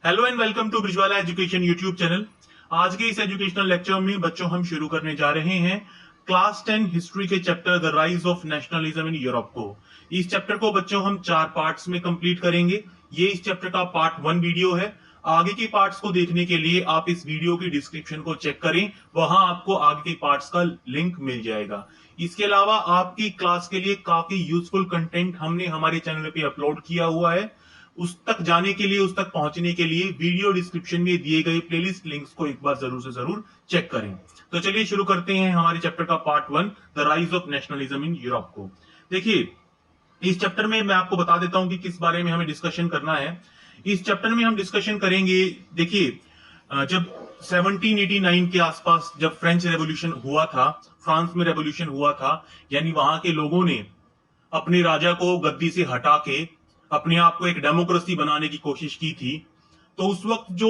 Hello and welcome to Brijwala education YouTube channel. आज के इस एजुकेशनल लेक्चर में बच्चों हम शुरू करने जा रहे हैं क्लास 10 हिस्ट्री के chapter the rise of nationalism in Europe को। इस चैप्टर को बच्चों हम 4 पार्ट्स में कंप्लीट करेंगे। ये इस चैप्टर का पार्ट 1 वीडियो है। आगे के पार्ट्स को देखने के लिए आप इस वीडियो की डिस्क्रिप्शन को चेक करें, वहां आपको आगे के पार्ट्स का लिंक मिल जाएगा। इसके अलावा आपकी क्लास के लिए काफी यूजफुल कंटेंट हमने हमारे चैनल पे अपलोड किया हुआ है। उस तक जाने के लिए, उस तक पहुंचने के लिए वीडियो डिस्क्रिप्शन में दिए गए प्लेलिस्ट लिंक्स को एक बार जरूर से जरूर चेक करें। तो चलिए शुरू करते हैं हमारे चैप्टर का part 1 the rise of nationalism in Europe को। देखिए, इस चैप्टर में मैं आपको बता देता हूं कि किस बारे में हमें डिस्कशन करना है। इस चैप्टर में हम डिस्कशन करेंगे, देखिए, जब 1789 के आसपास जब फ्रेंच रेवोल्यूशन हुआ था, फ्रांस में रेवोल्यूशन हुआ था, यानी वहां के लोगों ने अपने राजा को गद्दी से हटा के अपने आप को एक डेमोक्रेसी बनाने की कोशिश की थी। तो उस वक्त जो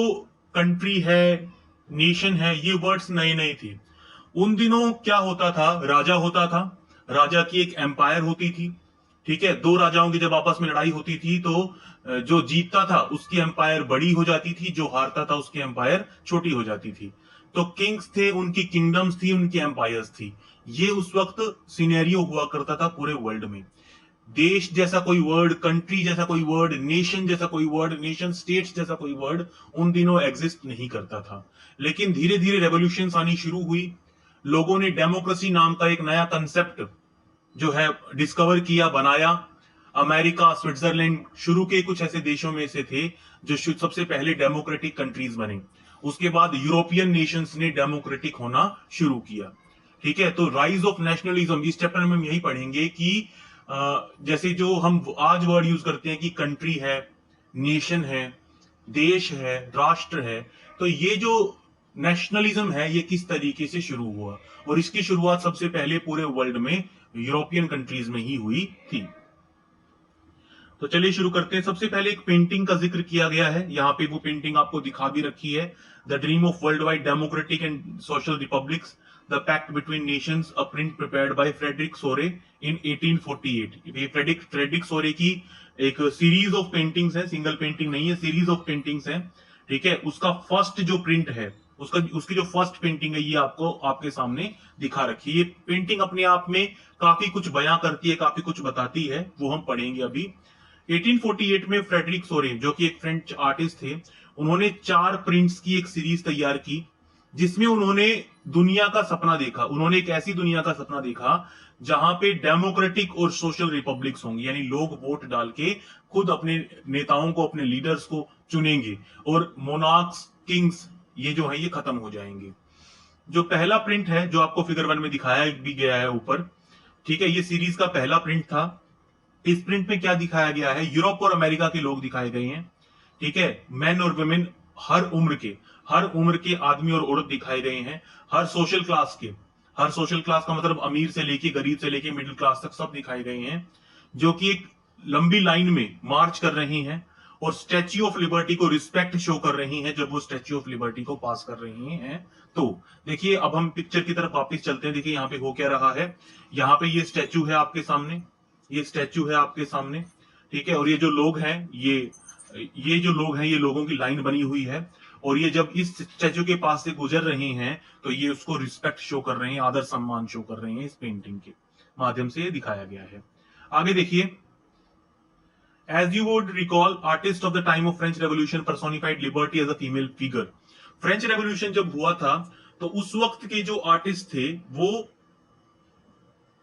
कंट्री है, नेशन है, ये वर्ड्स नए नए थे। उन दिनों क्या होता था, राजा होता था, राजा की एक एम्पायर होती थी। ठीक है, दो राजाओं की जब आपस में लड़ाई होती थी तो जो जीतता था उसकी एम्पायर बड़ी हो जाती थी, जो हारता था उसकी एम्पायर छोटी हो जाती थी। तो किंग्स थे, उनकी किंगडम्स थी, उनकी एम्पायर्स थी। ये उस वक्त सिनेरियो हुआ करता था पूरे वर्ल्ड में। देश जैसा कोई वर्ड, कंट्री जैसा कोई वर्ड, नेशन जैसा कोई वर्ड, नेशन स्टेट्स जैसा कोई वर्ड उन दिनों एग्जिस्ट नहीं करता था। लेकिन धीरे धीरे रेवोल्यूशन आनी शुरू हुई। लोगों ने डेमोक्रेसी नाम का एक नया कंसेप्ट जो है डिस्कवर किया, बनाया। अमेरिका, स्विट्जरलैंड शुरू के कुछ ऐसे देशों में से थे जो सबसे पहले डेमोक्रेटिक कंट्रीज बने। उसके बाद यूरोपियन नेशंस ने डेमोक्रेटिक होना शुरू किया। ठीक है, तो राइज ऑफ नेशनलिज्म इस चैप्टर में हम यही पढ़ेंगे कि जैसे जो हम आज वर्ड यूज करते हैं कि कंट्री है, नेशन है, देश है, राष्ट्र है, तो ये जो नेशनलिज्म है ये किस तरीके से शुरू हुआ, और इसकी शुरुआत सबसे पहले पूरे वर्ल्ड में यूरोपियन कंट्रीज में ही हुई थी। तो चलिए शुरू करते हैं। सबसे पहले एक पेंटिंग का जिक्र किया गया है, यहाँ पे वो पेंटिंग आपको दिखा भी रखी है। The dream of world wide democratic and social republics, the pact between nations, a print prepared by Frederic Sorrieu in 1848। ये फ्रेडरिक सोरे की एक सीरीज ऑफ पेंटिंग्स है, सिंगल पेंटिंग नहीं है, सीरीज ऑफ पेंटिंग्स है। ठीक है, उसका फर्स्ट जो प्रिंट है, उसकी जो फर्स्ट पेंटिंग है, ये आपको आपके सामने दिखा रखी है। ये पेंटिंग अपने आप में काफी कुछ बयां करती है, काफी कुछ बताती है, वो हम पढ़ेंगे अभी। 1848 में फ्रेडरिक सोरे, जो कि एक फ्रेंच आर्टिस्ट थे, उन्होंने 4 प्रिंट्स की एक सीरीज तैयार की, जिसमें उन्होंने दुनिया का सपना देखा। उन्होंने एक ऐसी दुनिया का सपना देखा जहां पे डेमोक्रेटिक और सोशल रिपब्लिक्स होंगी, यानी लोग वोट डाल के खुद अपने नेताओं को, अपने लीडर्स को चुनेंगे, और मोनार्क्स, किंग्स ये जो है ये खत्म हो जाएंगे। जो पहला प्रिंट है, जो आपको फिगर 1 में दिखाया भी गया है ऊपर, ठीक है, ये सीरीज का पहला प्रिंट था। इस प्रिंट में क्या दिखाया गया है, यूरोप और अमेरिका के लोग दिखाए गए हैं। ठीक है, मेन और वुमेन, हर उम्र के आदमी और औरत दिखाए गए हैं। हर सोशल क्लास का मतलब अमीर से लेके, गरीब से लेके मिडिल क्लास तक सब दिखाए गए हैं, जो कि एक लंबी लाइन में मार्च कर रही हैं और स्टैच्यू ऑफ लिबर्टी को रिस्पेक्ट शो कर रही हैं जब वो स्टैच्यू ऑफ लिबर्टी को पास कर रही हैं। तो देखिए, अब हम पिक्चर की तरफ वापस चलते हैं। देखिए यहाँ पे हो क्या रहा है, यहाँ पे ये स्टैच्यू है आपके सामने, ये स्टैच्यू है आपके सामने। ठीक है, और ये जो लोग हैं, ये जो लोग हैं, ये लोगों की लाइन बनी हुई है, और ये जब इस स्टैच्यू के पास से गुजर रहे हैं तो ये उसको रिस्पेक्ट शो कर रहे हैं, आदर सम्मान शो कर रहे हैं। इस पेंटिंग के माध्यम से ये दिखाया गया है। आगे देखिए, as you would recall, artist of the time of French revolution personified liberty as a female figure. French revolution जब हुआ था तो उस वक्त के जो आर्टिस्ट थे वो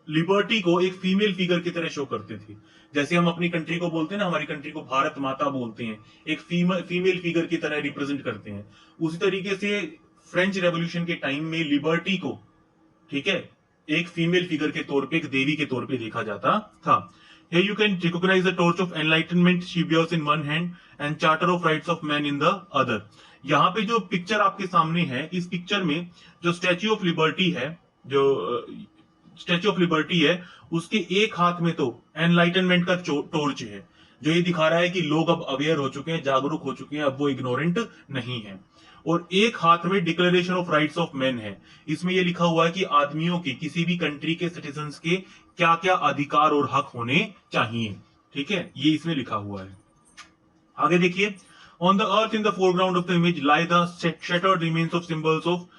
लिबर्टी को एक फीमेल फिगर की तरह शो करते थे। जैसे हम अपनी कंट्री को बोलते हैं ना, हमारी कंट्री को भारत माता बोलते हैं, एक फीमेल फिगर की तरह रिप्रेजेंट करते हैं। उसी तरीके से फ्रेंच रेवोल्यूशन के टाइम में लिबर्टी को, ठीक है, एक फीमेल फिगर के तौर पे, एक देवी के तौर पे देखा जाता था। Here you can recognize the torch of enlightenment she bears in one hand and charter of rights of man in the other। यहाँ पे जो पिक्चर आपके सामने है, इस पिक्चर में जो स्टैच्यू ऑफ लिबर्टी है, जो स्टैच्यू ऑफ लिबर्टी है, उसके एक हाथ में तो एनलाइटनमेंट का टॉर्च है, जो ये दिखा रहा है कि लोग अब अवेयर हो चुके हैं, जागरूक हो चुके हैं, अब वो इग्नोरेंट नहीं है। और एक हाथ में declaration of rights of man है। इसमें ये लिखा हुआ है कि आदमियों के, किसी भी कंट्री के सिटीजन्स के क्या क्या अधिकार और हक होने चाहिए। ठीक है, ये इसमें लिखा हुआ है। आगे देखिए, On the earth in the foreground of the image lie the shattered remains of symbols of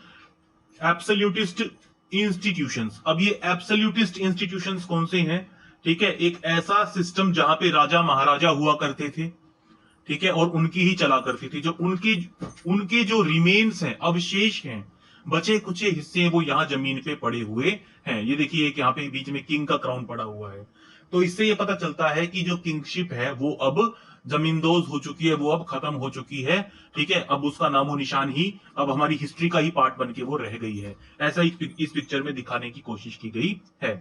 absolutist institutions. अब ये एब्सोल्यूटिस्ट इंस्टीट्यूशंस कौन से हैं? ठीक है, एक ऐसा सिस्टम जहां पे राजा महाराजा हुआ करते थे, ठीक है, और उनकी ही चला करती थी। जो उनके जो रिमेन्स हैं, अवशेष हैं, बचे कुचे हिस्से हैं, वो यहाँ जमीन पे पड़े हुए हैं। ये देखिए एक यहाँ पे बीच में किंग का क्राउन पड़ा हुआ है। तो इससे ये पता चलता है कि जो किंगशिप है वो अब जमींदोज हो चुकी है, वो अब खत्म हो चुकी है। ठीक है, अब उसका नामो निशान ही अब हमारी हिस्ट्री का ही पार्ट बन के वो रह गई है। ऐसा इस पिक्चर में दिखाने की कोशिश की गई है।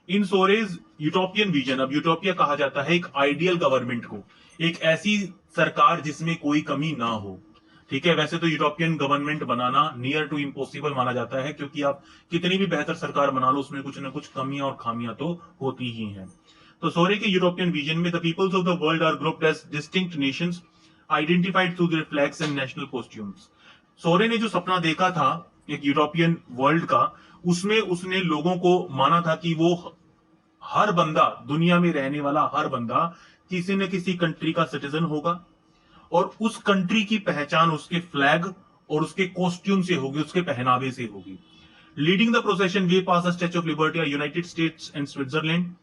इन सोरेज यूटोपियन विजन, अब यूटोपिया कहा जाता है एक आइडियल गवर्नमेंट को, एक ऐसी सरकार जिसमें कोई कमी ना हो। ठीक है, वैसे तो यूरोपियन गवर्नमेंट बनाना नियर टू इम्पॉसिबल माना जाता है, क्योंकि आप कितनी भी बेहतर सरकार बना लो उसमें कुछ ना कुछ कमियां और खामियां तो होती ही हैं। तो सोरे के यूरोपियन विजन में the peoples of the world are grouped as distinct nations identified through their flags and national costumes. Sorrieu ने जो सपना देखा था एक यूरोपियन वर्ल्ड का, उसमें उसने लोगों को माना था कि वो हर बंदा, दुनिया में रहने वाला हर बंदा किसी न किसी कंट्री का सिटीजन होगा, और उस कंट्री की पहचान उसके फ्लैग और उसके कॉस्ट्यूम से होगी, उसके पहनावे से होगी। Leading the procession they pass the statue of liberty are United States and Switzerland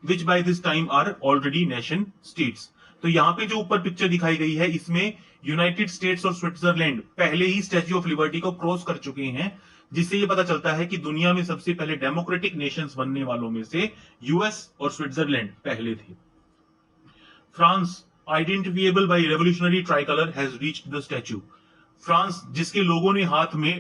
which by this time are already nation states. तो यहाँ पे जो ऊपर पिक्चर दिखाई गई है, इसमें यूनाइटेड स्टेट्स और स्विट्जरलैंड पहले ही स्टैच्यू ऑफ लिबर्टी को क्रॉस कर चुके हैं, जिससे ये पता चलता है कि दुनिया में सबसे पहले डेमोक्रेटिक नेशंस बनने वालों में से यूएस और स्विट्जरलैंड पहले थे। France identifiable by revolutionary tricolour has reached the statue. France जिसके लोगों ने हाथ में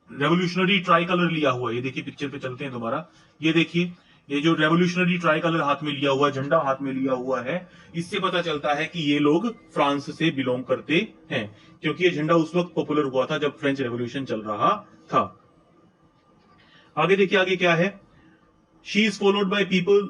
रेवोल्यूशनरी ट्राइकलर लिया हुआ है, ये देखिए पिक्चर पे चलते हैं दोबारा, ये देखिए ये जो रेवोल्यूशनरी ट्राइकलर हाथ में लिया हुआ, झंडा हाथ में लिया हुआ है, इससे पता चलता है कि ये लोग फ्रांस से बिलोंग करते हैं, क्योंकि ये झंडा उस वक्त पॉपुलर हुआ था जब फ्रेंच रेवोल्यूशन चल रहा था। आगे देखिए आगे क्या है। She is followed by people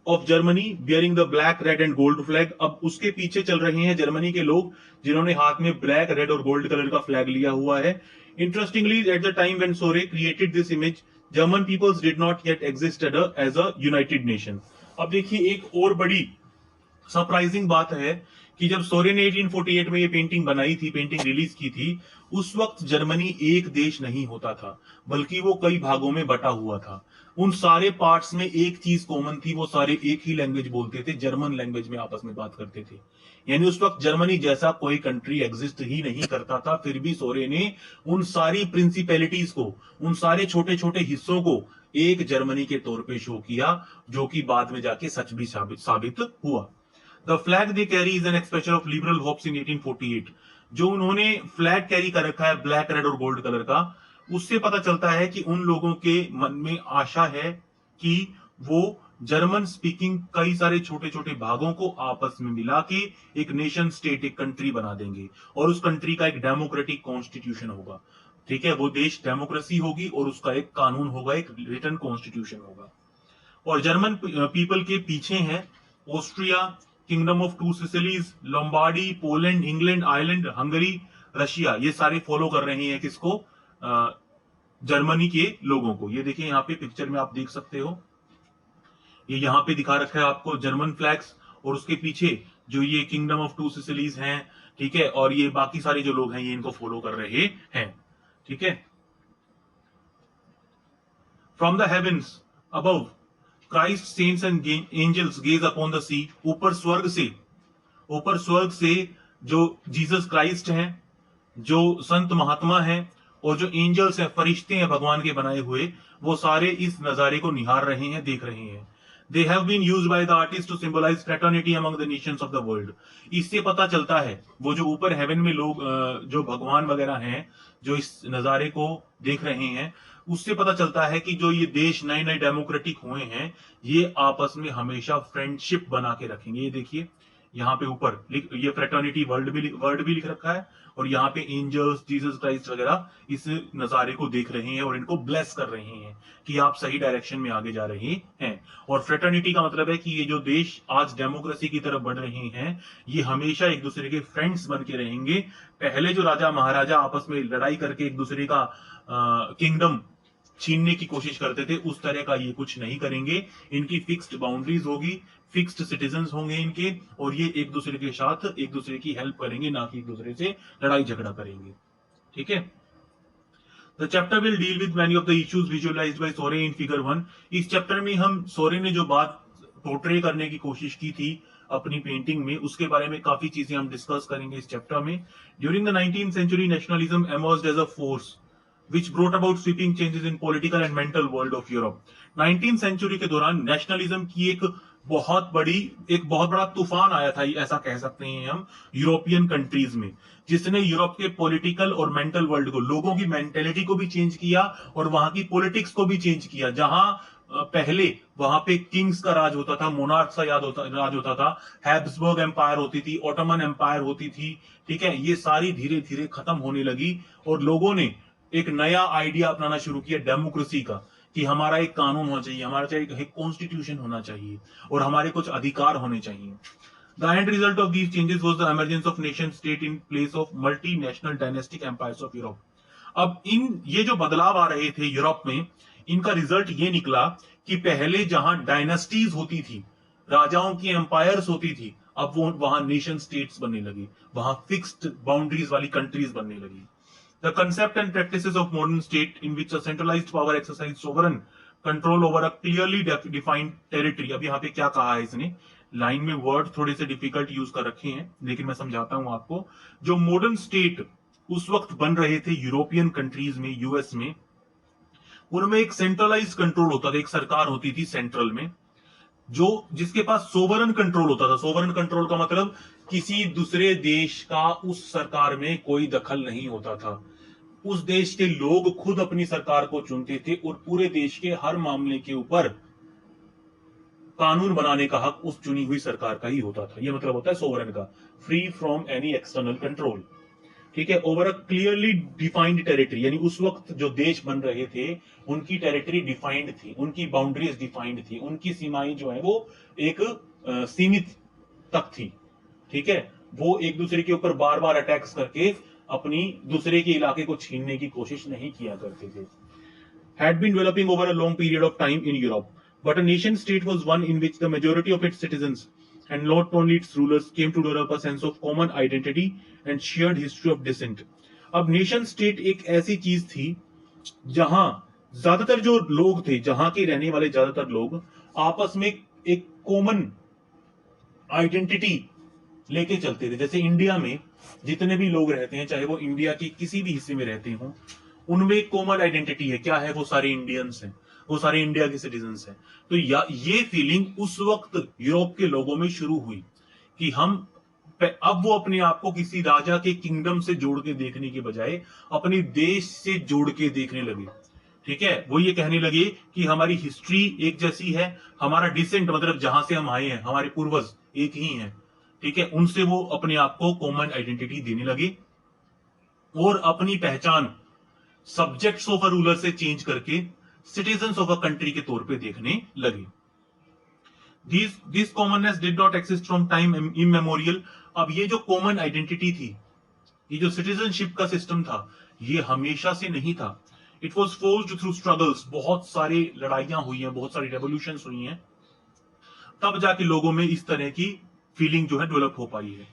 of Germany bearing the black red and gold flag. अब उसके पीछे चल रहे हैं जर्मनी के लोग जिन्होंने हाथ में ब्लैक रेड और गोल्ड कलर का फ्लैग लिया हुआ है। Interestingly at the time when Sorrieu created this image German peoples did not yet existed as a united nation. अब देखिए एक और बड़ी सरप्राइजिंग बात है कि जब सोरे ने 1848 में ये पेंटिंग बनाई थी, पेंटिंग रिलीज की थी, उस वक्त जर्मनी एक देश नहीं होता था, बल्कि वो कई भागों में बटा हुआ था। उन सारे पार्ट्स में एक चीज कॉमन थी, वो सारे एक ही लैंग्वेज बोलते थे, जर्मन लैंग्वेज में आपस में बात करते थे। यानी उस वक्त जर्मनी जैसा कोई कंट्री एग्जिस्ट ही नहीं करता था, फिर भी सोरे ने उन सारी प्रिंसिपैलिटीज को, उन सारे छोटे छोटे हिस्सों को एक जर्मनी के तौर पे शो किया, जो कि बाद में जाके सच भी साबित हुआ। The flag they carry is an expression of liberal hopes in 1848। जो उन्होंने फ्लैग कैरी कर रखा है ब्लैक रेड और गोल्ड कलर का, उससे पता चलता है कि उन लोगों के मन में आशा है कि वो जर्मन स्पीकिंग कई सारे छोटे छोटे भागों को आपस में मिला के एक नेशन स्टेट, एक कंट्री बना देंगे, और उस कंट्री का एक डेमोक्रेटिक कॉन्स्टिट्यूशन होगा। ठीक है, वो देश डेमोक्रेसी होगी और उसका एक कानून होगा, एक रिटन कॉन्स्टिट्यूशन होगा। और जर्मन पीपल के पीछे हैं Austria, kingdom of two Sicilies, Lombardy, Poland, England, Ireland, Hungary, Russia, ये सारे फॉलो कर रहे हैं किसको? जर्मनी के लोगों को। ये देखिए यहाँ पे पिक्चर में आप देख सकते हो, ये यहाँ पे दिखा रखा है आपको जर्मन फ्लैग्स, और उसके पीछे जो ये किंगडम ऑफ टू सिसिलीज हैं, ठीक है, और ये बाकी सारे जो लोग हैं ये इनको फॉलो कर रहे हैं। ठीक है, from the heavens above Christ saints and angels gaze upon the sea. ऊपर स्वर्ग से जो जीसस क्राइस्ट हैं, जो संत महात्मा हैं, और जो एंजल्स हैं, फरिश्ते हैं भगवान के बनाए हुए, वो सारे इस नजारे को निहार रहे हैं, देख रहे हैं। They have been used by the artists to symbolize fraternity among the nations of the world। इससे पता चलता है वो जो ऊपर हेवन में लोग, जो भगवान वगैरह हैं, जो इस नजारे को देख रहे हैं, उससे पता चलता है कि जो ये देश नए नए डेमोक्रेटिक हुए हैं, ये आपस में हमेशा फ्रेंडशिप बना के रखेंगे। ये देखिए यहाँ पे ऊपर ये फ्रेटर्निटी वर्ड भी लिख रखा है, और यहाँ पे एंजल्स, जीसस क्राइस्ट वगैरह इस नजारे को देख रहे हैं और इनको ब्लेस कर रहे हैं कि आप सही डायरेक्शन में आगे जा रहे हैं। और फ्रेटर्निटी का मतलब है कि ये जो देश आज डेमोक्रेसी की तरफ बढ़ रहे हैं, ये हमेशा एक दूसरे के फ्रेंड्स बन के रहेंगे। पहले जो राजा महाराजा आपस में लड़ाई करके एक दूसरे का किंगडम छीनने की कोशिश करते थे, उस तरह का ये कुछ नहीं करेंगे। इनकी फिक्स्ड बाउंड्रीज होगी, फिक्स्ड सिटीजन्स होंगे इनके, और ये एक दूसरे के साथ एक दूसरे की हेल्प करेंगे, ना कि एक दूसरे से लड़ाई झगड़ा करेंगे। ठीक है। The chapter will deal with many of the issues visualized by Sore in figure 1। इस चैप्टर में हम सोरे ने जो बात पोर्ट्रे करने की कोशिश की थी अपनी पेंटिंग में, उसके बारे में काफी चीजें हम डिस्कस करेंगे इस चैप्टर में। During the 19th century, nationalism emerged as a force which brought about sweeping changes in political and mental world of Europe। 19th century के दौरान नेशनलिज्म की एक बहुत बड़ा तूफान आया था, ऐसा कह सकते हैं हम, यूरोपियन कंट्रीज में, जिसने यूरोप के पॉलिटिकल और मेंटल वर्ल्ड को, लोगों की मेंटेलिटी को भी चेंज किया और वहां की पॉलिटिक्स को भी चेंज किया। जहां पहले वहां पे किंग्स का राज होता था, मोनार्क्स का राज होता था, हैब्सबर्ग एम्पायर होती थी, ऑटोमन एम्पायर होती थी। ठीक है, ये सारी धीरे धीरे खत्म होने लगी और लोगों ने एक नया आइडिया अपनाना शुरू किया डेमोक्रेसी का, कि हमारा एक कानून होना चाहिए, हमारा चाहिए एक कॉन्स्टिट्यूशन होना चाहिए और हमारे कुछ अधिकार होने चाहिए। The end result of these changes was the emergence of nation state in place of multinational dynastic empires of Europe। अब ये जो बदलाव आ रहे थे यूरोप में, इनका रिजल्ट ये निकला कि पहले जहां डायनेस्टीज होती थी, राजाओं की एम्पायर्स होती थी, अब वो वहां नेशन स्टेट्स बनने लगी, वहां फिक्स्ड बाउंड्रीज वाली कंट्रीज बनने लगी। The concept and practices of modern state in which a centralized power exercise sovereign control over a clearly defined territory। अब यहाँ पे क्या कहा है इसने, लाइन में वर्ड थोड़े से डिफिकल्ट यूज कर रखे हैं, लेकिन मैं समझाता हूं आपको। जो मॉडर्न स्टेट उस वक्त बन रहे थे यूरोपियन कंट्रीज में, यूएस में, उनमें एक सेंट्रलाइज कंट्रोल होता था, एक सरकार होती थी सेंट्रल में, जो जिसके पास सोवरन कंट्रोल होता था। सोवरन कंट्रोल का मतलब किसी दूसरे देश का उस सरकार में कोई दखल नहीं होता था। उस देश के लोग खुद अपनी सरकार को चुनते थे और पूरे देश के हर मामले के ऊपर कानून बनाने का हक उस चुनी हुई सरकार का ही होता था। यह मतलब होता है सोवरन का, free from any external control. ठीक है, over a clearly defined territory, यानी उस वक्त जो देश बन रहे थे उनकी टेरिटरी डिफाइंड थी, उनकी बाउंड्रीज डिफाइंड थी, उनकी सीमाएं जो है वो एक सीमित तक थी। ठीक है, वो एक दूसरे के ऊपर बार बार अटैक्स करके अपनी दूसरे के इलाके को छीनने की कोशिश नहीं किया करते थे। Had been developing over a long period of time in Europe, but a nation state was one in which the majority of its citizens and not only its rulers came to develop a sense of common identity and shared history of descent। अब nation state एक ऐसी चीज थी जहां ज्यादातर जो लोग थे, जहां के रहने वाले ज्यादातर लोग आपस में एक कॉमन आइडेंटिटी लेके चलते थे। जैसे इंडिया में जितने भी लोग रहते हैं, चाहे वो इंडिया के किसी भी हिस्से में रहते हो, उनमें एक कॉमन आइडेंटिटी है। क्या है? वो सारे इंडियंस हैं, वो सारे इंडिया के सिटीजन्स हैं। तो ये फीलिंग उस वक्त यूरोप के लोगों में शुरू हुई कि अब वो अपने आप को किसी राजा के किंगडम से जोड़ के देखने के बजाय अपने देश से जोड़ के देखने लगे। ठीक है, वो ये कहने लगे कि हमारी हिस्ट्री एक जैसी है, हमारा डिसेंट मतलब जहां से हम आए हैं, हमारे पूर्वज एक ही हैं। ठीक है, उनसे वो अपने आप को कॉमन आइडेंटिटी देने लगे और अपनी पहचान सब्जेक्ट्स ऑफ अ रूलर से चेंज करके सिटीजन्स ऑफ अ कंट्री के तौर पे देखने लगे। This commonness did not exist from time immemorial. अब ये जो कॉमन आइडेंटिटी थी, ये जो सिटीजनशिप का सिस्टम था, ये हमेशा से नहीं था। It was forced through struggles. बहुत सारी लड़ाइयां हुई हैं, बहुत सारी रेवोल्यूशंस हुई हैं, तब जाके लोगों में इस तरह की फीलिंग जो है डेवलप हो पाई है।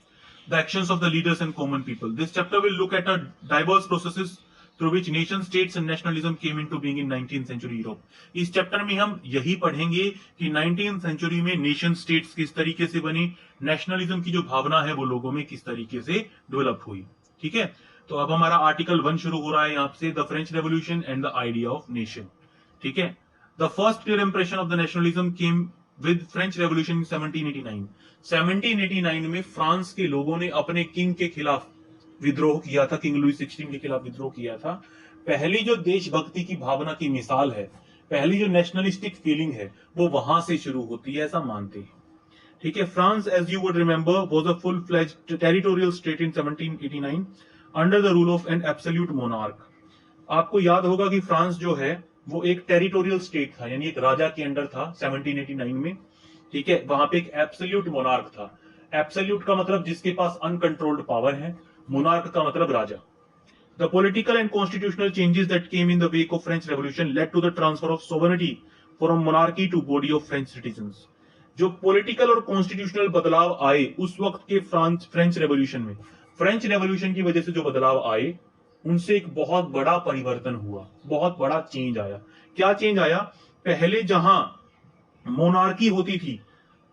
The actions of the leaders and common people। This chapter will look at a diverse processes through which nation states and nationalism came into being in 19th century Europe। इस chapter में हम यही पढ़ेंगे कि 19th century में nation states किस तरीके से बनी, नेशनलिज्म की जो भावना है वो लोगों में किस तरीके से डेवलप हुई। ठीक है, तो अब हमारा आर्टिकल 1 शुरू हो रहा है यहाँ से, the French revolution and the idea of nation. ठीक है, the first clear impression of the nationalism came with French revolution in 1789। 1789 में फ्रांस के लोगों ने अपने किंग के खिलाफ विद्रोह किया था, किंग लुई 16 के खिलाफ विद्रोह किया था। पहली जो देशभक्ति की भावना की मिसाल है, पहली जो नेशनलिस्टिक फीलिंग है, वो वहां से शुरू होती है, ऐसा मानते हैं। ठीक है, France as you would remember was a full fledged territorial state in 1789 under the rule of an absolute monarch. आपको याद होगा कि फ्रांस जो है वो एक टेरिटोरियल स्टेट था, यानी एक राजा के अंडर था 1789 में। ठीक है, वहां पे एक एब्सोल्यूट मोनार्क था। एब्सोल्यूट का मतलब जिसके पास अनकंट्रोल्ड पावर है, मोनार्क का मतलब राजा। The political and constitutional changes that came in the wake of French Revolution led to the transfer of sovereignty from monarchy to body of French citizens। जो political और constitutional बदलाव आए उस वक्त के फ्रेंच रेवोल्यूशन में, फ्रेंच रेवोल्यूशन की वजह से जो बदलाव आए उनसे एक बहुत बड़ा परिवर्तन हुआ, बहुत बड़ा चेंज आया। क्या चेंज आया? पहले जहां मोनार्की होती थी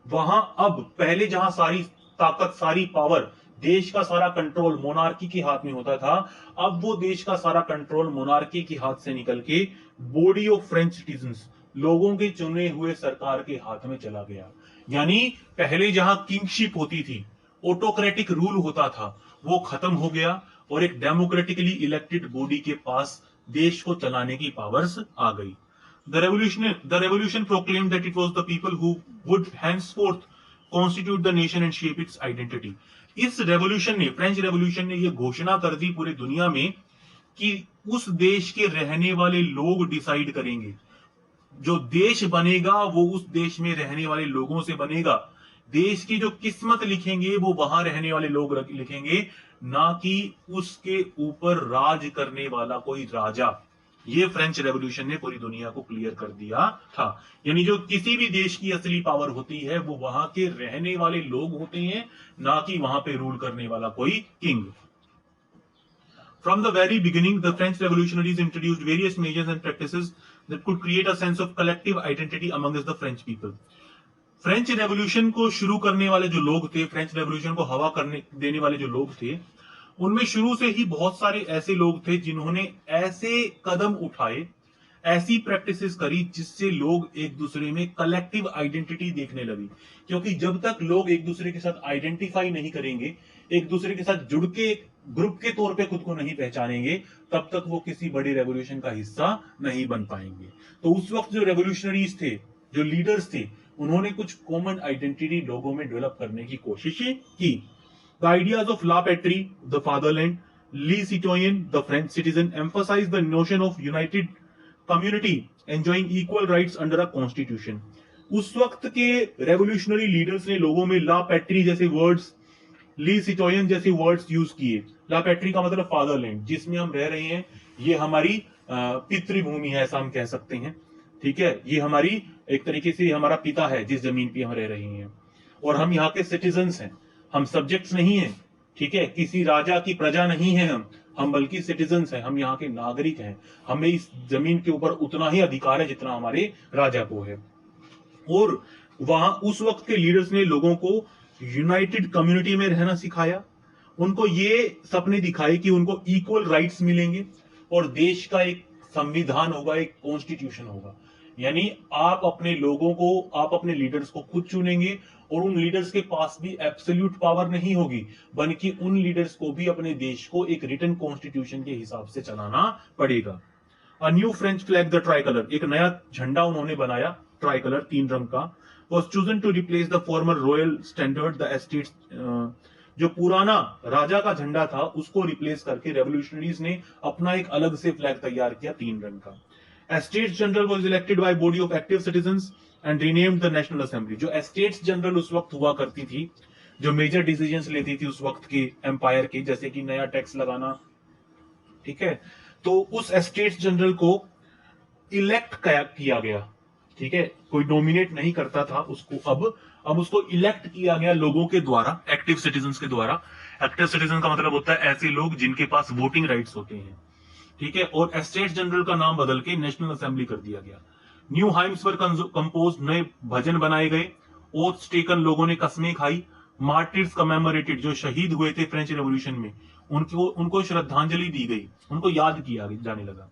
वहां अब पहले जहां सारी ताकत, सारी पावर, देश का सारा कंट्रोल मोनार्की के हाथ में होता था, अब वो देश का सारा कंट्रोल मोनार्की के हाथ से निकल के बॉडी ऑफ फ्रेंच सिटीजंस, लोगों के चुने हुए सरकार के हाथ में चला गया। यानी पहले जहां किंगशिप होती थी, ऑटोक्रेटिक रूल होता था, वो खत्म हो गया और एक डेमोक्रेटिकली इलेक्टेड बॉडी के पास देश को चलाने की पावर्स आ गई। The revolution proclaimed that it was the people who would henceforth constitute the nation and shape its identity. इस रेवोल्यूशन ने, फ्रेंच रेवोल्यूशन ने यह घोषणा कर दी पूरी दुनिया में कि उस देश के रहने वाले लोग डिसाइड करेंगे, जो देश बनेगा वो उस देश में रहने वाले लोगों से बनेगा। देश की जो किस्मत लिखेंगे वो वहां रहने वाले लोग लिखेंगे, ना कि उसके ऊपर राज करने वाला कोई राजा। ये फ्रेंच रेवोल्यूशन ने पूरी दुनिया को क्लियर कर दिया था। यानी जो किसी भी देश की असली पावर होती है वो वहां के रहने वाले लोग होते हैं, ना कि वहां पे रूल करने वाला कोई king. From the very beginning, the French revolutionaries introduced various measures and practices that could create a sense of collective identity amongst the French people. French revolution को शुरू करने वाले जो लोग थे, फ्रेंच रेवोल्यूशन को हवा करने देने वाले जो लोग थे, उनमें शुरू से ही बहुत सारे ऐसे लोग थे जिन्होंने ऐसे कदम उठाए, ऐसी प्रैक्टिसेस करी जिससे लोग एक दूसरे में कलेक्टिव आइडेंटिटी देखने लगी। क्योंकि जब तक लोग एक दूसरे के साथ आइडेंटिफाई नहीं करेंगे, एक दूसरे के साथ जुड़ के ग्रुप के तौर पे खुद को नहीं पहचानेंगे, तब तक वो किसी बड़ी रेवोल्यूशन का हिस्सा नहीं बन पाएंगे। तो उस वक्त जो रेवोल्यूशनरीज थे, जो लीडर्स थे, उन्होंने कुछ कॉमन आइडेंटिटी लोगों में डेवलप करने की कोशिश की। The ideas of la patrie, the fatherland, le citoyen, the French citizen emphasise the notion of united community enjoying equal rights under a constitution. उस वक्त के रेवोल्यूशनरी लीडर्स ने लोगों में ला पैट्री जैसे वर्ड्स, ली सिटोयन जैसे वर्ड्स यूज किए। ला पैट्री का मतलब फादरलैंड, जिसमें हम रह रहे हैं, ये हमारी पितृभूमि है, ऐसा हम कह सकते हैं। ठीक है, ये हमारी एक तरीके से हमारा पिता है जिस जमीन पे हम रह रहे हैं, और हम यहाँ के सिटीजन्स हैं, हम सब्जेक्ट्स नहीं हैं। ठीक है, किसी राजा की प्रजा नहीं है हम बल्कि सिटीजन्स हैं, हम यहाँ के नागरिक हैं। हमें इस जमीन के ऊपर उतना ही अधिकार है जितना हमारे राजा को है। और वहां उस वक्त के लीडर्स ने लोगों को यूनाइटेड कम्युनिटी में रहना सिखाया, उनको ये सपने दिखाए कि उनको इक्वल राइट्स मिलेंगे और देश का एक संविधान होगा, एक कॉन्स्टिट्यूशन होगा। यानी आप अपने लोगों को, आप अपने लीडर्स को खुद चुनेंगे, और उन लीडर्स के पास भी एब्सोल्यूट पावर नहीं होगी, बल्कि उन लीडर्स को भी अपने देश को एक रिटन कॉन्स्टिट्यूशन के हिसाब से चलाना पड़ेगा। A new French flag the try colour, एक नया झंडा उन्होंने बनाया, ट्राई कलर 3 रंग का, was chosen to replace the former royal standard, the estates, जो पुराना राजा का झंडा था उसको रिप्लेस करके रेवोल्यूशनरीज ने अपना एक अलग से फ्लैग तैयार किया 3 रंग का। Estates general was elected by body of active citizens and renamed the national assembly. जो एस्टेट्स जनरल उस वक्त हुआ करती थी, जो मेजर डिसीजंस लेती थी उस वक्त के एम्पायर के, जैसे कि नया टैक्स लगाना, ठीक है, तो उस एस्टेट्स जनरल को इलेक्ट किया गया। ठीक है, कोई नॉमिनेट नहीं करता था उसको, अब उसको इलेक्ट किया गया लोगों के द्वारा, एक्टिव सिटीजंस के द्वारा। एक्टिव सिटीजन का मतलब होता है ऐसे लोग जिनके पास वोटिंग राइट्स होते हैं। ठीक है, और एस्टेट जनरल का नाम बदल के नेशनल असेंबली कर दिया गया। न्यू हाइम्स वर कंपोज, नए भजन बनाए गए। ओथ्स टेकन, लोगों ने कस्में खाई। मार्टिर्स कमेमोरेटेड, जो शहीद हुए थे फ्रेंच रेवोल्यूशन में, उनको श्रद्धांजलि दी गई, उनको याद किया जाने लगा।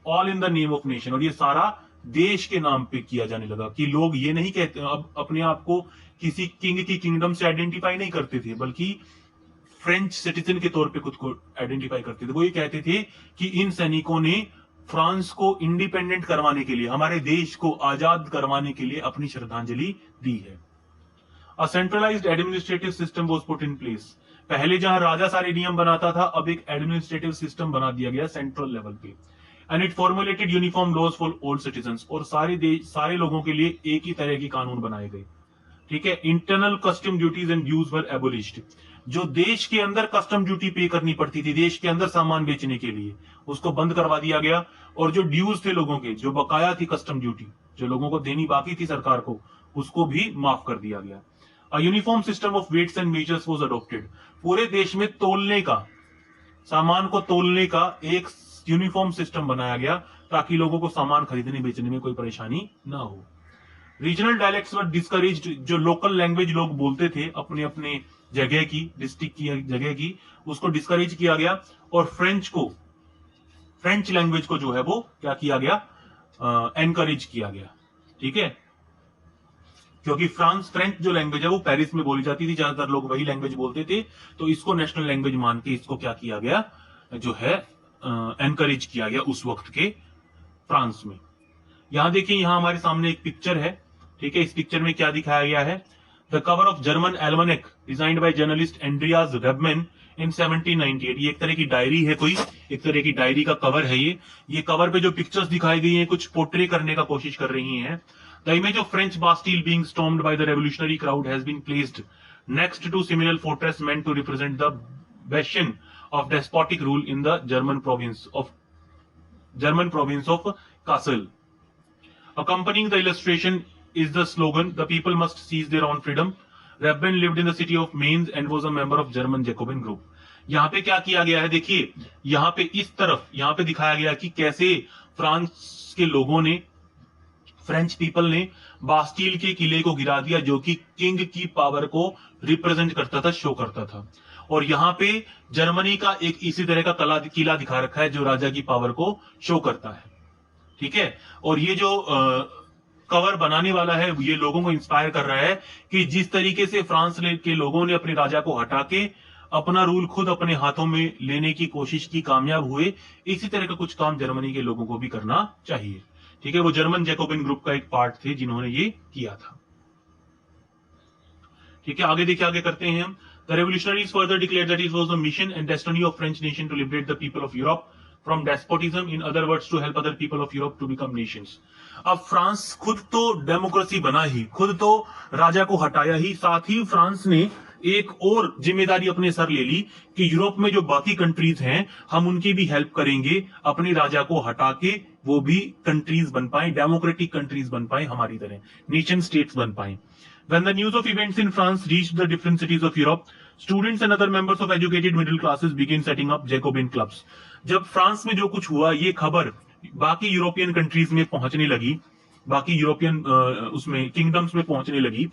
All in the name of nation, और ये सारा देश के नाम पे किया जाने लगा कि लोग ये नहीं कहते, अब अपने आप को किसी किंग की किंगडम से आइडेंटिफाई नहीं करते थे, बल्कि फ्रेंच सिटीजन के तौर पे खुद को आइडेंटिफाई करते थे। वो ये कहते थे कि इन सैनिकों ने फ्रांस को इंडिपेंडेंट करवाने के लिए, हमारे देश को आजाद करवाने के लिए अपनी श्रद्धांजलि दी है। A centralised administrative system was put in place. पहले जहां राजा सारे नियम बनाता था, अब एक एडमिनिस्ट्रेटिव सिस्टम बना दिया गया सेंट्रल लेवल पे। And it formulated uniform laws for all citizens, और सारे लोगों के लिए एक ही तरह के कानून बनाए गए। ठीक है, internal custom duties and dues were abolished. जो देश के अंदर कस्टम ड्यूटी पे करनी पड़ती थी देश के अंदर सामान बेचने के लिए, उसको बंद करवा दिया गया। और जो ड्यूज थे लोगों के, जो बकाया थी कस्टम ड्यूटी जो लोगों को देनी बाकी थी सरकार को, उसको भी माफ कर दिया गया। A uniform system of weights and measures was adopted. पूरे देश में तोलने का, सामान को तोलने का एक यूनिफॉर्म सिस्टम बनाया गया ताकि लोगों को सामान खरीदने बेचने में कोई परेशानी ना हो। रीजनल डायलेक्ट्स वर डिस्करेज्ड। जो लोकल लैंग्वेज लोग बोलते थे अपने अपने जगह की, डिस्ट्रिक्ट की जगह की, उसको डिस्करेज किया गया। और फ्रेंच लैंग्वेज को जो है वो क्या किया गया, एनकरेज किया गया। ठीक है, क्योंकि फ्रेंच जो लैंग्वेज है वो पेरिस में बोली जाती थी, ज्यादातर लोग वही लैंग्वेज बोलते थे, तो इसको नेशनल लैंग्वेज मान के इसको क्या किया गया, जो है एनकरेज किया गया उस वक्त के फ्रांस में। यहां देखिए, यहां हमारे सामने एक पिक्चर है। ठीक है, इस पिक्चर में क्या दिखाया गया है, the cover of German almanac designed by journalist Andreas Rebmann in 1798। ये एक तरह की डायरी है, कोई एक तरह की डायरी का कवर है ये कवर पे जो पिक्चर्स दिखाई गई हैं कुछ पोर्ट्रे करने का कोशिश कर रही हैं। The image of French Bastille being stormed by the revolutionary crowd has been placed next to similar fortress meant to represent the bastion of despotic rule in the German province of Kassel. Accompanying the illustration is the slogan, "The people must seize their own freedom." Rebben lived in the city of Mainz and was a member of German Jacobin group. यहाँ पे क्या किया गया है, देखिए यहाँ पे इस तरफ यहाँ पे दिखाया गया कि कैसे फ्रांस के लोगों ने, फ्रेंच पीपल ने बास्टील के किले को गिरा दिया, जो कि किंग की पावर को रिप्रेजेंट करता था, शो करता था। और यहाँ पे जर्मनी का एक इसी तरह का किला दिखा रखा है जो राजा की पावर को शो करता है। ठीक है, और ये जो कवर बनाने वाला है ये लोगों को इंस्पायर कर रहा है कि जिस तरीके से फ्रांस के लोगों ने अपने राजा को हटा के अपना रूल खुद अपने हाथों में लेने की कोशिश की, कामयाब हुए, इसी तरह का कुछ काम जर्मनी के लोगों को भी करना चाहिए। ठीक है, वो जर्मन जैकोबिन ग्रुप का एक पार्ट थे जिन्होंने ये किया था। ठीक है, आगे देखिए, आगे करते हैं हम। The revolutionaries further declared that it was the mission and destiny of French nation to liberate the people of Europe from despotism, in other words to help other people of Europe to become nations. अब France खुद तो democracy बना ही, खुद तो राजा को हटाया ही, साथ ही France ने एक और जिम्मेदारी अपने सर ले ली कि यूरोप में जो बाकी कंट्रीज हैं हम उनकी भी हेल्प करेंगे, अपने राजा को हटा के वो भी कंट्रीज बन पाए, डेमोक्रेटिक कंट्रीज बन पाए, हमारी तरह नेशन स्टेट्स बन पाए। When the news of events in France reached the different cities of Europe, students and other members of educated middle classes began setting up Jacobin clubs. जब France में जो कुछ हुआ, ये खबर बाकी यूरोपियन कंट्रीज में पहुंचने लगी, बाकी यूरोपियन उसमें किंगडम्स में पहुंचने लगी,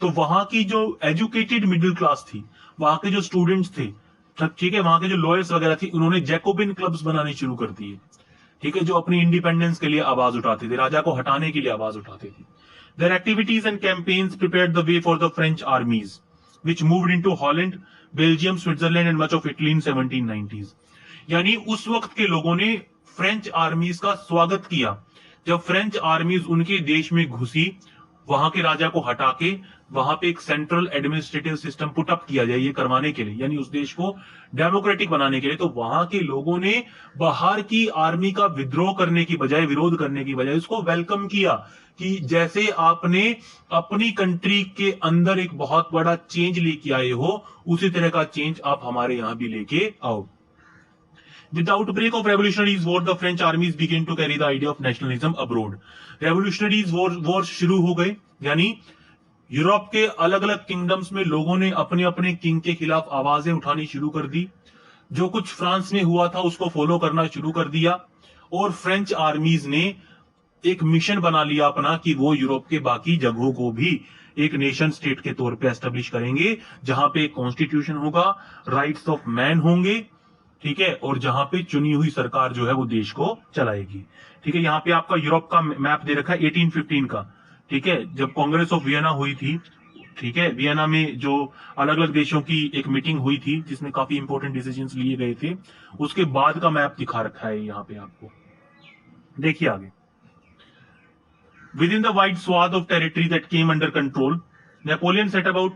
तो वहां की जो एजुकेटेड मिडिल क्लास थी, वहां के जो स्टूडेंट्स थे, ठीक है, वहां के जो लॉयर्स वगैरह थी, उन्होंने जैकोबिन क्लब्स बनाने शुरू कर दिए। ठीक है, जो अपनी इंडिपेंडेंस के लिए आवाज उठाते थे, राजा को हटाने के लिए आवाज उठाते थे। Their activities and campaigns prepared the way for the French armies, which moved into Holland, Belgium, Switzerland and much of Italy in 1790s. यानी उस वक्त के लोगों ने फ्रेंच आर्मीज का स्वागत किया। जब फ्रेंच आर्मीज उनके देश में घुसी, वहां के राजा को हटा के वहां पे एक central administrative system put up किया जाए, ये करवाने के लिए, यानी उस देश को डेमोक्रेटिक बनाने के लिए, तो वहां के लोगों ने बाहर की आर्मी का विद्रोह करने की बजाय, विरोध करने की बजाय उसको वेलकम किया कि जैसे आपने अपनी कंट्री के अंदर एक बहुत बड़ा चेंज लेके आए हो, उसी तरह का चेंज आप हमारे यहां भी लेके आओ। With the outbreak of Revolutionaries War, the French armies began to carry the idea of nationalism abroad. Revolutionaries War शुरू हो गए, यानी यूरोप के अलग अलग किंगडम्स में लोगों ने अपने अपने किंग के खिलाफ आवाजें उठानी शुरू कर दी। जो कुछ फ्रांस में हुआ था उसको फॉलो करना शुरू कर दिया, और फ्रेंच आर्मीज ने एक मिशन बना लिया अपना कि वो यूरोप के बाकी जगहों को भी एक नेशन स्टेट के तौर पे एस्टेब्लिश करेंगे, जहां पे कॉन्स्टिट्यूशन होगा, राइट्स ऑफ मैन होंगे, ठीक है, और जहां पे चुनी हुई सरकार जो है वो देश को चलाएगी। ठीक है, यहाँ पे आपका यूरोप का मैप दे रखा है 1815 का। ठीक है, जब कांग्रेस ऑफ वियना हुई थी, ठीक है, वियना में जो अलग अलग देशों की एक मीटिंग हुई थी जिसमें काफी इंपॉर्टेंट डिसीजंस लिए गए थे, उसके बाद का मैप दिखा रखा है यहाँ पे आपको। देखिए आगे, within the wide swath of territory that came under control, Napoleon set about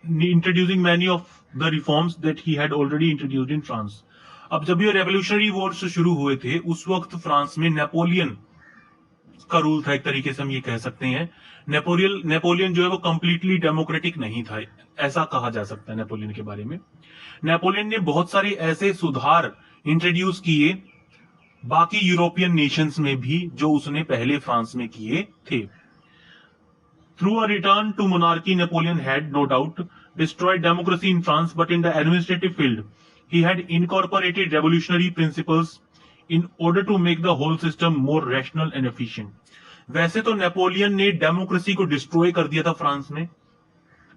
introducing many of the reforms that he had already introduced in France. अब जब ये रेवोल्यूशनरी वॉर्स शुरू हुए थे, उस वक्त फ्रांस में नेपोलियन का रूल था, एक तरीके से हम ये कह सकते हैं। नेपोलियन जो है वो कंप्लीटली डेमोक्रेटिक नहीं था, ऐसा कहा जा सकता है नेपोलियन के बारे में। नेपोलियन ने बहुत सारे ऐसे सुधार इंट्रोड्यूस किए बाकी यूरोपियन नेशंस में भी, जो उसने पहले फ्रांस में किए थे। Through a return to monarchy, Napoleon had, no doubt, destroyed democracy in France, but in the administrative field, he had incorporated revolutionary principles in order to make the whole system more rational and efficient. वैसे तो Napoleon ने democracy को destroy कर दिया था France में,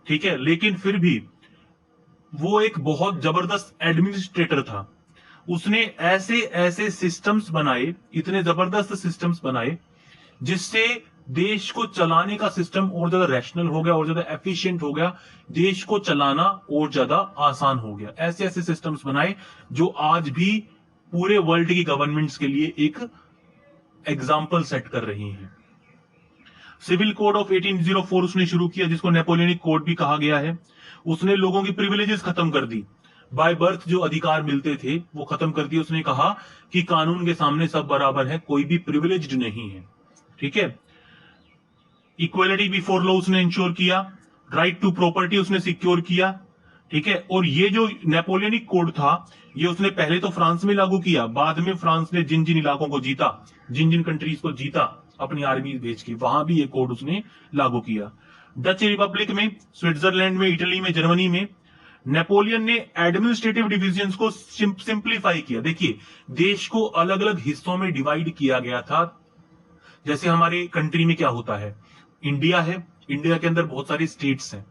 ठीक है, लेकिन फिर भी वो एक बहुत जबरदस्त एडमिनिस्ट्रेटर था। उसने ऐसे ऐसे सिस्टम्स बनाए, इतने जबरदस्त सिस्टम्स बनाए, जिससे देश को चलाने का सिस्टम और ज्यादा रैशनल हो गया और ज्यादा एफिशिएंट हो गया, देश को चलाना और ज्यादा आसान हो गया। ऐसे ऐसे सिस्टम्स बनाए जो आज भी पूरे वर्ल्ड की गवर्नमेंट्स के लिए एक एग्जाम्पल सेट कर रही हैं। सिविल कोड ऑफ 1804 उसने शुरू किया, जिसको नेपोलियनिक कोड भी कहा गया है। उसने लोगों की प्रिविलेजेस खत्म कर दी, बाय बर्थ जो अधिकार मिलते थे वो खत्म कर दिए। उसने कहा कि कानून के सामने सब बराबर है, कोई भी प्रिविलेज्ड नहीं है, ठीक है। इक्वलिटी बिफोर लॉ उसने इंश्योर किया, राइट टू प्रॉपर्टी उसने सिक्योर किया, ठीक है। और ये जो नेपोलियनिक कोड था, ये उसने पहले तो फ्रांस में लागू किया, बाद में फ्रांस ने जिन जिन इलाकों को जीता, जिन जिन कंट्रीज को जीता अपनी आर्मी भेज के, वहां भी ये कोड उसने लागू किया। डच रिपब्लिक में, स्विट्जरलैंड में, इटली में, जर्मनी में नेपोलियन ने एडमिनिस्ट्रेटिव डिविजन्स को सिंप्लीफाई किया। देखिए, देश को अलग अलग हिस्सों में डिवाइड किया गया था। जैसे हमारे कंट्री में क्या होता है, इंडिया है, इंडिया के अंदर बहुत सारी स्टेट्स हैं,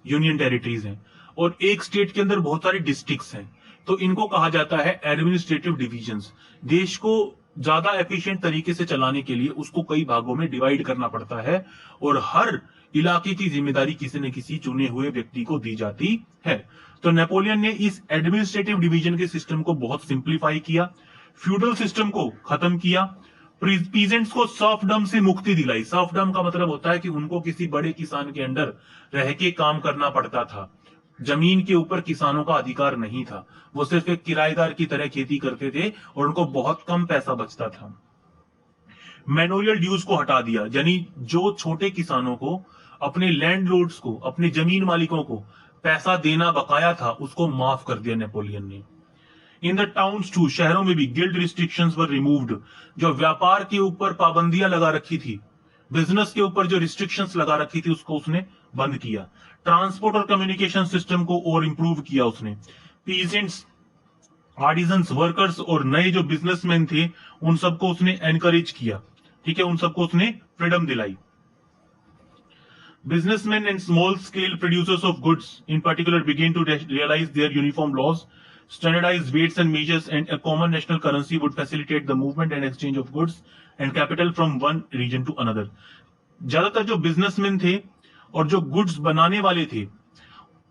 यूनियन टेरिटरीज हैं, और एक स्टेट के अंदर बहुत सारी डिस्ट्रिक्ट्स हैं। तो इनको कहा जाता है एडमिनिस्ट्रेटिव डिविजन्स। देश को ज्यादा एफिशिएंट तरीके से चलाने के लिए उसको कई भागों में डिवाइड करना पड़ता है, और हर इलाके की जिम्मेदारी किसी न किसी चुने हुए व्यक्ति को दी जाती है। तो नेपोलियन ने इस एडमिनिस्ट्रेटिव डिवीजन के सिस्टम को बहुत सिंप्लीफाई किया, फ्यूडल सिस्टम को खत्म किया, पीजेंट्स को सर्फडम से मुक्ति दिलाई। सर्फडम का मतलब होता है कि उनको किसी बड़े किसान के अंडर रह के काम करना पड़ता था, जमीन के ऊपर किसानों का अधिकार नहीं था, वो सिर्फ एक किराएदार की तरह खेती करते थे और उनको बहुत कम पैसा बचता था। मैनोरियल ड्यूज को हटा दिया, यानी जो छोटे किसानों को, अपने लैंडलॉर्ड्स को, अपने जमीन मालिकों को पैसा देना बकाया था, उसको माफ कर दिया नेपोलियन ने। इन द टाउन्स टू, शहरों में भी गिल्ड रिस्ट्रिक्शंस वर रिमूव्ड। जो व्यापार के ऊपर पाबंदियां लगा रखी थी, बिजनेस के ऊपर जो रिस्ट्रिक्शंस लगा रखी थी, उसको उसने बंद किया। ट्रांसपोर्ट और कम्युनिकेशन सिस्टम को और इंप्रूव किया उसने। पीजेंट्स, आर्टिजन्स, वर्कर्स और नए जो बिजनेसमैन थे, उन सबको उसने एनकरेज किया, ठीक है, उन सबको उसने फ्रीडम दिलाई। Businessmen and small-scale producers of goods, in particular, began to realize their uniform laws, standardized weights and measures, and a common national currency would facilitate the movement and exchange of goods and capital from one region to another. ज्यादातर जो businessman थे और जो goods बनाने वाले थे,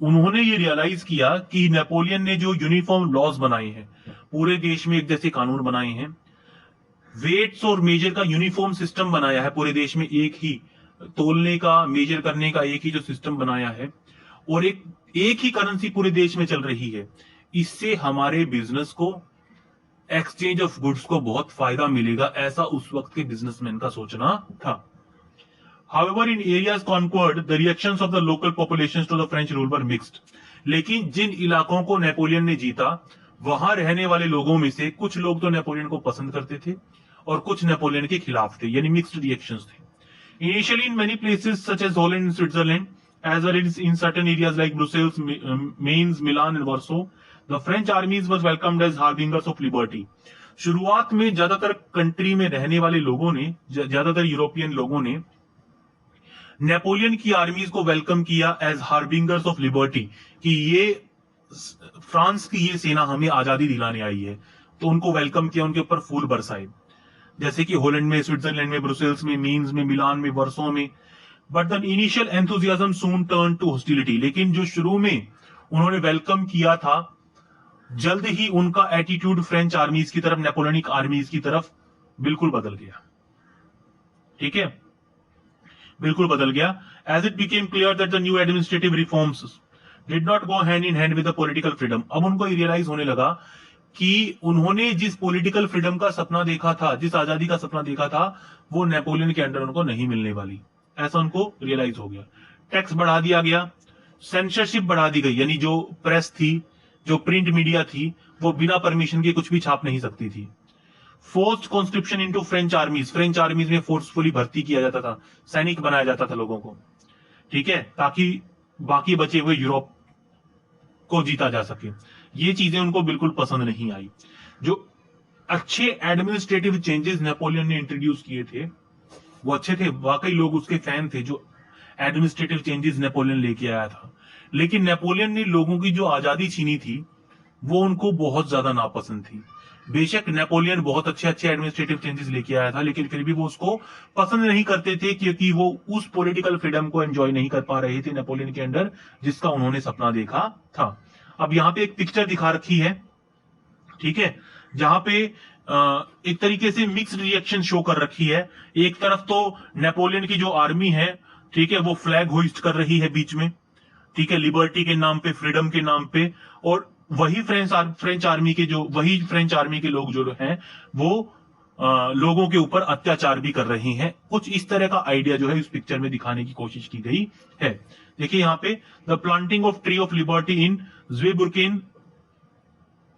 उन्होंने ये रियलाइज किया कि नेपोलियन ने जो यूनिफॉर्म लॉज बनाए हैं, पूरे देश में एक जैसे कानून बनाए हैं, वेट्स और मेजर का यूनिफॉर्म सिस्टम बनाया है, पूरे देश में एक ही तोलने का, मेजर करने का एक ही जो सिस्टम बनाया है, और एक ही करेंसी पूरे देश में चल रही है। इससे हमारे बिजनेस को, एक्सचेंज ऑफ गुड्स को बहुत फायदा मिलेगा, ऐसा उस वक्त के बिजनेसमैन का सोचना था। However, in areas conquered, the reactions of the local populations to the French rule were mixed. लेकिन जिन इलाकों को नेपोलियन ने जीता, वहां रहने वाले लोगों में से कुछ लोग तो नेपोलियन को पसंद करते थे और कुछ नेपोलियन के खिलाफ थे, यानी मिक्स्ड रिएक्शंस थे। Initially, in many places such as Holland and Switzerland, as well as in certain areas like Brussels, Mainz, Milan and Warsaw, the French armies was welcomed as harbingers of liberty. शुरुआत में ज्यादातर country में रहने वाले लोगों ने, ज्यादातर European लोगों ने नेपोलियन की आर्मीज को वेलकम किया एज हार्बिंगर्स ऑफ लिबर्टी, कि ये फ्रांस की ये सेना हमें आजादी दिलाने आई है। तो उनको वेलकम किया, उनके ऊपर फूल बरसाए, जैसे कि हॉलैंड में, स्विट्जरलैंड में, ब्रुसेल्स में, मीन्स में, मिलान में, वर्सो में। But the initial enthusiasm soon turn to hostility. लेकिन जो शुरू में उन्होंने वेलकम किया था, जल्द ही उनका एटीट्यूड फ्रेंच आर्मीज की तरफ, नेपोलियनिक आर्मीज की तरफ बिल्कुल बदल गया, ठीक है, बिल्कुल बदल गया। As it became clear that the new administrative reforms did not go hand in hand with the political freedom. अब उनको रियलाइज होने लगा कि उन्होंने जिस पॉलिटिकल फ्रीडम का सपना देखा था, जिस आजादी का सपना देखा था, वो नेपोलियन के अंडर उनको नहीं मिलने वाली, ऐसा उनको रियलाइज हो गया। टैक्स बढ़ा दिया गया, सेंसरशिप बढ़ा दी गई, यानी जो प्रेस थी, जो प्रिंट मीडिया थी, वो बिना परमिशन के कुछ भी छाप नहीं सकती थी। Forced conscription into French आर्मीज, French आर्मीज में फोर्सफुली भर्ती किया जाता था, सैनिक बनाया जाता था लोगों को, ठीक है, ताकि बाकी बचे हुए यूरोप को जीता जा सके। ये चीजें उनको बिल्कुल पसंद नहीं आई। जो अच्छे एडमिनिस्ट्रेटिव चेंजेस नेपोलियन ने इंट्रोड्यूस किए थे वो अच्छे थे, वाकई लोग उसके फैन थे, जो एडमिनिस्ट्रेटिव चेंजेस नेपोलियन लेके आया था। लेकिन नेपोलियन ने लोगों की जो आजादी छीनी थी वो उनको बहुत ज्यादा नापसंद थी। बेशक नेपोलियन बहुत अच्छे अच्छे एडमिनिस्ट्रेटिव चेंजेस लेके आया था, लेकिन फिर भी वो उसको पसंद नहीं करते थे, क्योंकि वो उस पॉलिटिकल फ्रीडम को एंजॉय नहीं कर पा रहे थे नेपोलियन के अंडर, जिसका उन्होंने सपना देखा था। अब यहाँ पे एक पिक्चर दिखा रखी है, ठीक है, जहां पे एक तरीके से मिक्स्ड रिएक्शन शो कर रखी है। एक तरफ तो नेपोलियन की जो आर्मी है, ठीक है, वो फ्लैग होइस्ट कर रही है बीच में, ठीक है, लिबर्टी के नाम पे, फ्रीडम के नाम पे, और वही फ्रेंच आर्मी के लोग जो हैं वो लोगों के ऊपर अत्याचार भी कर रही हैं। कुछ इस तरह का आइडिया जो है इस पिक्चर में दिखाने की कोशिश की गई है। देखिए यहाँ पे, the planting of tree of liberty in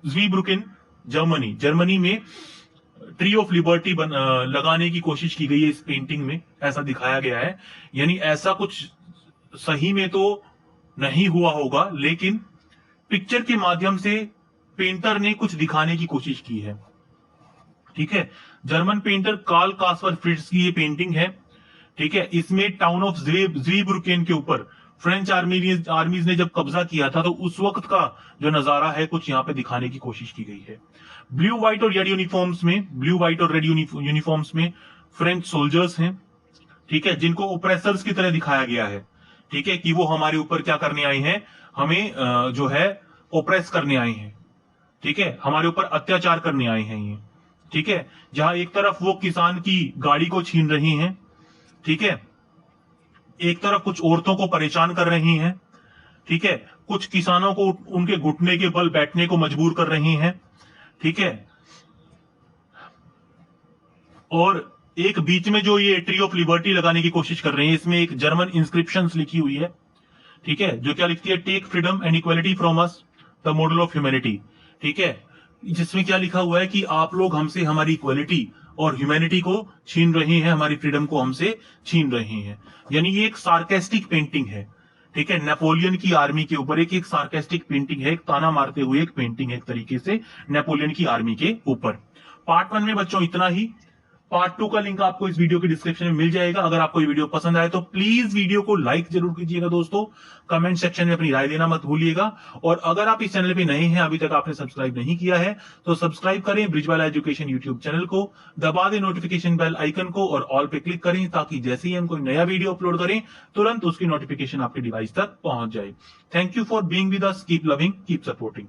Zweibrucken Germany में ट्री ऑफ लिबर्टी लगाने की कोशिश की गई है इस पेंटिंग में, ऐसा दिखाया गया है। यानी ऐसा कुछ सही में तो नहीं हुआ होगा, लेकिन पिक्चर के माध्यम से पेंटर ने कुछ दिखाने की कोशिश की है, ठीक है। German painter Karl Kaspar Fritz की ये पेंटिंग है, ठीक है। इसमें टाउन ऑफ ज़्वीब्रुकेन के ऊपर फ्रेंच आर्मीज ने जब कब्जा किया था, तो उस वक्त का जो नजारा है कुछ यहाँ पे दिखाने की कोशिश की गई है। ब्लू व्हाइट और रेड यूनिफॉर्म्स में फ्रेंच सोल्जर्स हैं, ठीक है, जिनको ओप्रेसर्स की तरह दिखाया गया है, ठीक है, कि वो हमारे ऊपर क्या करने आए हैं, हमें जो है ओप्रेस करने आए हैं, ठीक है, हमारे ऊपर अत्याचार करने आए हैं ये, ठीक है। जहां एक तरफ वो किसान की गाड़ी को छीन रही हैं, ठीक है, एक तरफ कुछ औरतों को परेशान कर रही हैं, ठीक है, कुछ किसानों को उनके घुटने के बल बैठने को मजबूर कर रही हैं, ठीक है, और एक बीच में जो ये ट्री ऑफ लिबर्टी लगाने की कोशिश कर रहे हैं, इसमें एक जर्मन इंस्क्रिप्शंस लिखी हुई है, ठीक है, जो क्या लिखती है, take freedom and equality from us the model of humanity, ठीक है, जिसमें क्या लिखा हुआ है कि आप लोग हमसे हमारी इक्वालिटी और ह्यूमैनिटी को छीन रहे हैं, हमारी फ्रीडम को हमसे छीन रहे हैं। यानी ये एक सार्केस्टिक पेंटिंग है, ठीक है, नेपोलियन की आर्मी के ऊपर एक सार्केस्टिक पेंटिंग है, एक ताना मारते हुए एक पेंटिंग है एक तरीके से नेपोलियन की आर्मी के ऊपर। पार्ट 1 में बच्चों इतना ही। पार्ट 2 का लिंक आपको इस वीडियो के डिस्क्रिप्शन में मिल जाएगा। अगर आपको ये वीडियो पसंद आए तो प्लीज वीडियो को लाइक जरूर कीजिएगा दोस्तों, कमेंट सेक्शन में अपनी राय देना मत भूलिएगा, और अगर आप इस चैनल पे नए हैं, अभी तक आपने सब्सक्राइब नहीं किया है, तो सब्सक्राइब करें ब्रिजवाला एजुकेशन यूट्यूब चैनल को, दबा दें नोटिफिकेशन बेल आइकन को और ऑल पे क्लिक करें, ताकि जैसे ही हम कोई नया वीडियो अपलोड करें तुरंत उसकी नोटिफिकेशन आपके डिवाइस तक पहुंच जाए। Thank you for being with us, keep loving, keep supporting.